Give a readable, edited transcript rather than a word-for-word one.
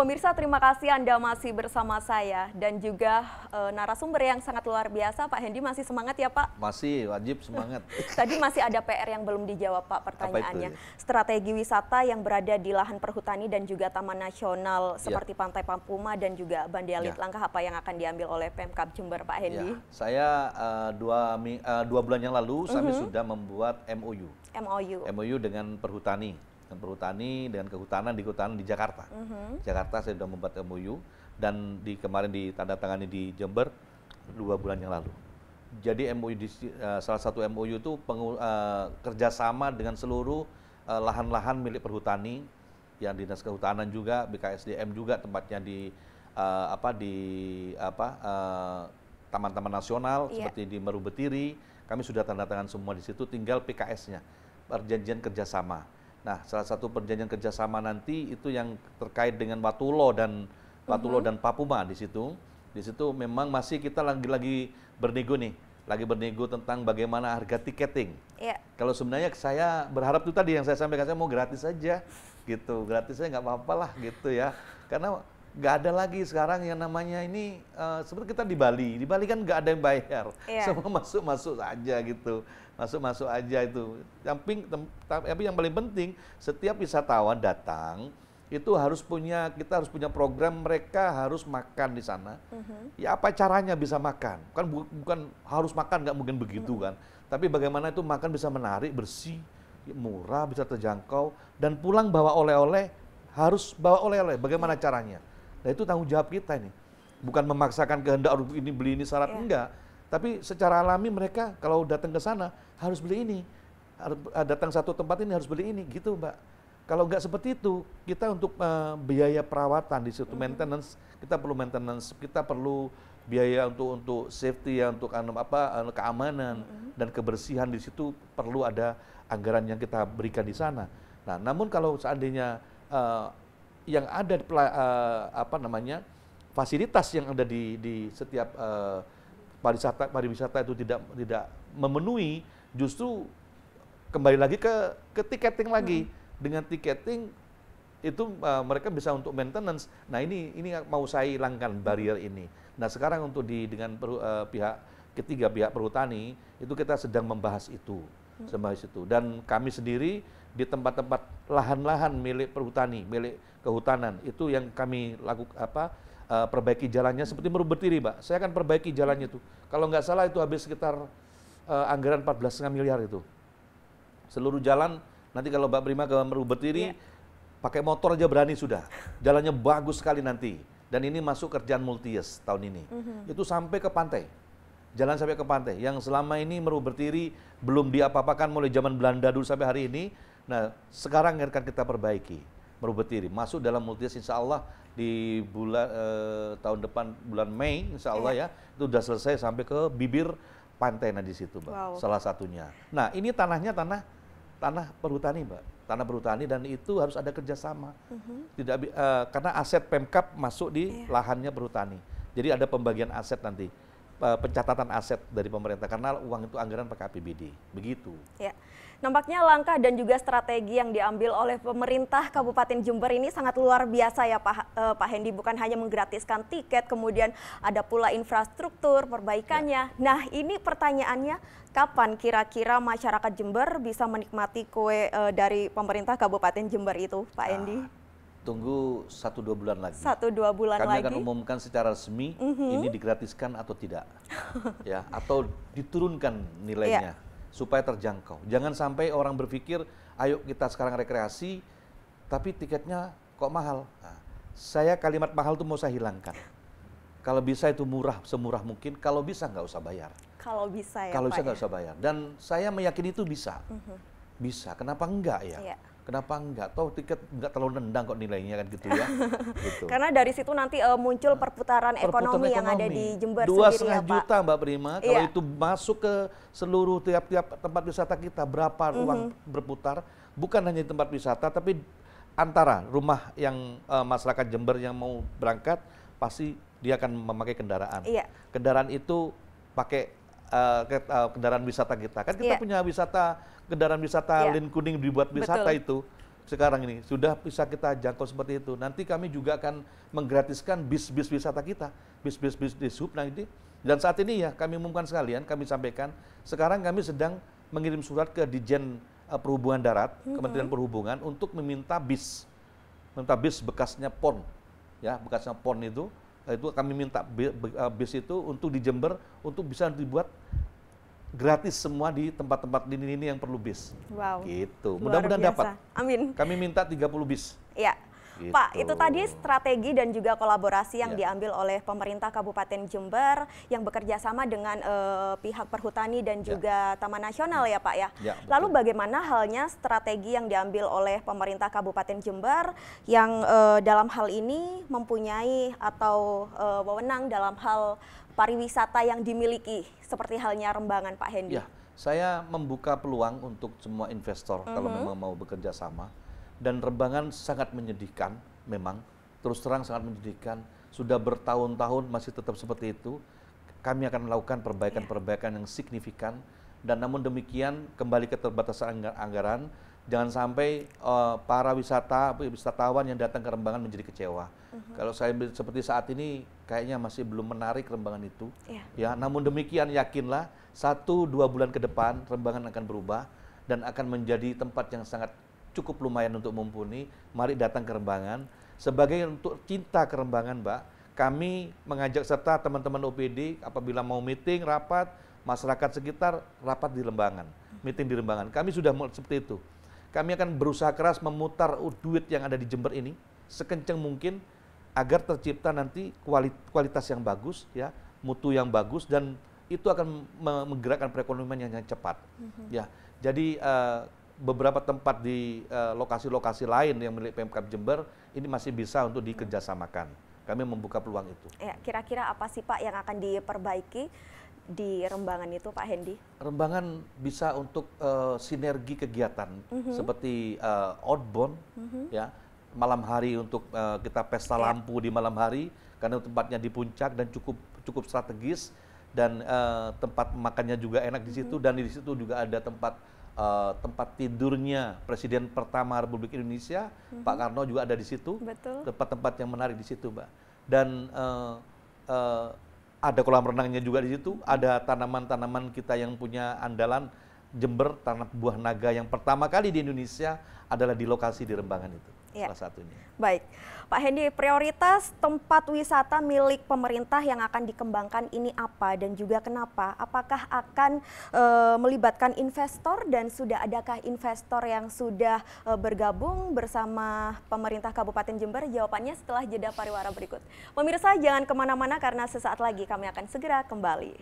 Pemirsa, terima kasih Anda masih bersama saya dan juga narasumber yang sangat luar biasa. Pak Hendy masih semangat ya Pak? Masih, wajib semangat. Tadi masih ada PR yang belum dijawab Pak pertanyaannya. Apa itu? Strategi wisata yang berada di lahan perhutani dan juga taman nasional seperti Pantai Pampuma dan juga Bandialit. Langkah apa yang akan diambil oleh Pemkab Jember Pak Hendy? Saya 2 bulan yang lalu kami sudah membuat MOU dengan perhutani. Dengan kehutanan di Jakarta. Jakarta saya sudah membuat MOU dan kemarin ditandatangani di Jember 2 bulan yang lalu. Jadi MOU salah satu MOU itu kerjasama dengan seluruh lahan-lahan milik perhutani, yang Dinas Kehutanan juga, BKSDM juga tempatnya di taman-taman nasional seperti di Meru Betiri. Kami sudah tanda tangan semua di situ, tinggal PKS-nya, perjanjian kerjasama. Nah, salah satu perjanjian kerjasama nanti itu yang terkait dengan Watulo dan Papuma di situ. Di situ memang masih kita lagi bernego tentang bagaimana harga tiketing. Kalau sebenarnya saya berharap itu tadi yang saya sampaikan, saya mau gratis saja, gitu. Gratis saja nggak apa-apa lah, gitu ya. Karena nggak ada lagi sekarang yang namanya ini seperti kita di Bali kan nggak ada yang bayar, semua masuk saja gitu. Masuk aja itu. Tapi yang paling penting, setiap wisatawan datang itu kita harus punya program, mereka harus makan di sana. Ya apa caranya bisa makan? Kan bukan harus makan, nggak mungkin begitu kan. Tapi bagaimana itu makan bisa menarik, bersih, murah, bisa terjangkau, dan pulang bawa oleh-oleh, harus bawa oleh-oleh. Bagaimana caranya? Nah itu tanggung jawab kita ini. Bukan memaksakan kehendak ini beli ini syarat, enggak. Tapi secara alami mereka kalau datang ke sana harus beli ini, datang satu tempat ini harus beli ini, gitu Mbak. Kalau nggak seperti itu, kita untuk biaya perawatan di situ, maintenance, kita perlu biaya untuk safety ya, untuk keamanan dan kebersihan di situ, perlu ada anggaran yang kita berikan di sana. Nah, namun kalau seandainya yang ada fasilitas yang ada di setiap pariwisata itu tidak memenuhi, justru kembali lagi ke tiketing lagi. Dengan tiketing itu mereka bisa untuk maintenance. Nah ini mau saya hilangkan barrier ini. Nah sekarang untuk dengan pihak ketiga, pihak perhutani, itu kita sedang membahas itu. Dan kami sendiri di tempat-tempat lahan-lahan milik perhutani, milik kehutanan, itu yang kami lakukan perbaiki jalannya seperti Meru Betiri, Mbak. Saya akan perbaiki jalannya itu. Kalau nggak salah itu habis sekitar anggaran 14,5 miliar itu. Seluruh jalan, nanti kalau Mbak Prima ke Meru Betiri, pakai motor aja berani sudah. Jalannya bagus sekali nanti. Dan ini masuk kerjaan Multies tahun ini. Itu sampai ke pantai. Jalan sampai ke pantai. Yang selama ini Meru Betiri belum diapa-apakan mulai zaman Belanda dulu sampai hari ini. Nah, sekarang akan kita perbaiki. Meru Betiri masuk dalam Multies, insya Allah di tahun depan bulan Mei, insya Allah ya, itu sudah selesai sampai ke bibir pantai di situ, Mbak. Salah satunya. Nah, ini tanahnya tanah perhutani, Mbak. Tanah perhutani, dan itu harus ada kerjasama. Karena aset Pemkab masuk di lahannya perhutani. Jadi ada pembagian aset nanti, pencatatan aset dari pemerintah, karena uang itu anggaran pakai APBD. Begitu. Ya. Nampaknya langkah dan juga strategi yang diambil oleh pemerintah Kabupaten Jember ini sangat luar biasa ya Pak Hendy. Bukan hanya menggratiskan tiket, kemudian ada pula infrastruktur, perbaikannya. Nah ini pertanyaannya, kapan kira-kira masyarakat Jember bisa menikmati kue dari pemerintah Kabupaten Jember itu Pak Hendy? Tunggu 1-2 bulan lagi. 1-2 bulan Kami lagi. Kami akan umumkan secara resmi ini digratiskan atau tidak. Ya, atau diturunkan nilainya. Supaya terjangkau. Jangan sampai orang berpikir, ayo kita sekarang rekreasi, tapi tiketnya kok mahal. Nah, kalimat mahal itu mau saya hilangkan. Kalau bisa itu murah, semurah mungkin. Kalau bisa nggak usah bayar. Kalau bisa ya Kalau bisa Pak, nggak usah bayar. Dan saya meyakini itu bisa. Bisa. Kenapa enggak ya? Kenapa enggak? Toh tiket enggak terlalu nendang kok nilainya kan gitu ya. Gitu. Karena dari situ nanti muncul perputaran ekonomi yang ada di Jember sendiri ya Pak. 2,5 juta Mbak Prima, kalau itu masuk ke seluruh tiap tempat wisata kita, berapa uang berputar, bukan hanya di tempat wisata, tapi antara rumah yang masyarakat Jember yang mau berangkat, pasti dia akan memakai kendaraan. Kendaraan itu pakai kendaraan wisata kita. Kan kita punya kendaraan wisata Lin Kuning dibuat wisata. Betul. Itu. sekarang ini sudah bisa kita jangkau seperti itu. Nanti kami juga akan menggratiskan bis-bis wisata kita, bis-bis hub nanti. Dan saat ini ya kami umumkan sekalian, kami sampaikan, sekarang kami sedang mengirim surat ke Ditjen Perhubungan Darat, Kementerian Perhubungan untuk meminta bis bekasnya PON, ya bekasnya PON itu kami minta bis itu untuk di Jember untuk bisa dibuat gratis semua di tempat-tempat ini yang perlu bis. Wow. Gitu. Mudah-mudahan dapat. Amin. Kami minta 30 bis. Ya. Gitu. Pak, itu tadi strategi dan juga kolaborasi yang Ya. diambil oleh pemerintah Kabupaten Jember yang bekerja sama dengan pihak perhutani dan juga Taman Nasional ya Pak ya. Ya, lalu bagaimana halnya strategi yang diambil oleh pemerintah Kabupaten Jember yang dalam hal ini mempunyai atau wewenang dalam hal pariwisata yang dimiliki seperti halnya Rembangan Pak Hendy? Ya, saya membuka peluang untuk semua investor kalau memang mau bekerja sama. Dan Rembangan sangat menyedihkan, memang terus terang sangat menyedihkan. Sudah bertahun-tahun masih tetap seperti itu. Kami akan melakukan perbaikan-perbaikan yang signifikan. Dan namun demikian kembali ke keterbatasan anggaran. Jangan sampai para wisatawan yang datang ke Rembangan menjadi kecewa. Kalau saya seperti saat ini kayaknya masih belum menarik Rembangan itu. Ya, namun demikian yakinlah 1-2 bulan ke depan Rembangan akan berubah dan akan menjadi tempat yang sangat cukup lumayan untuk mumpuni. Mari datang ke Rembangan. Sebagai untuk cinta ke Rembangan, Mbak, kami mengajak serta teman-teman OPD apabila mau meeting, rapat, masyarakat sekitar rapat di Rembangan, meeting di Rembangan. Kami sudah seperti itu. Kami akan berusaha keras memutar duit yang ada di Jember ini sekencang mungkin agar tercipta nanti kualitas yang bagus, ya, mutu yang bagus, dan itu akan menggerakkan perekonomian yang cepat. Ya, jadi beberapa tempat di lokasi-lokasi lain yang milik Pemkab Jember ini masih bisa untuk dikerjasamakan. Kami membuka peluang itu. Ya, kira-kira apa sih Pak yang akan diperbaiki di Rembangan itu Pak Hendy? Rembangan bisa untuk sinergi kegiatan seperti outbound, ya, malam hari untuk kita pesta lampu di malam hari karena tempatnya di puncak dan cukup strategis dan tempat makannya juga enak di situ dan di situ juga ada tempat tidurnya Presiden pertama Republik Indonesia, Pak Karno juga ada di situ. Tempat-tempat yang menarik di situ, Mbak. Dan ada kolam renangnya juga di situ, ada tanaman-tanaman kita yang punya andalan Jember, tanah buah naga yang pertama kali di Indonesia adalah di lokasi di Rembangan itu. Salah satunya. Baik, Pak Hendy, prioritas tempat wisata milik pemerintah yang akan dikembangkan ini apa dan juga kenapa? Apakah akan melibatkan investor dan sudah adakah investor yang sudah bergabung bersama pemerintah Kabupaten Jember? Jawabannya setelah jeda pariwara berikut. Pemirsa jangan kemana-mana karena sesaat lagi kami akan segera kembali.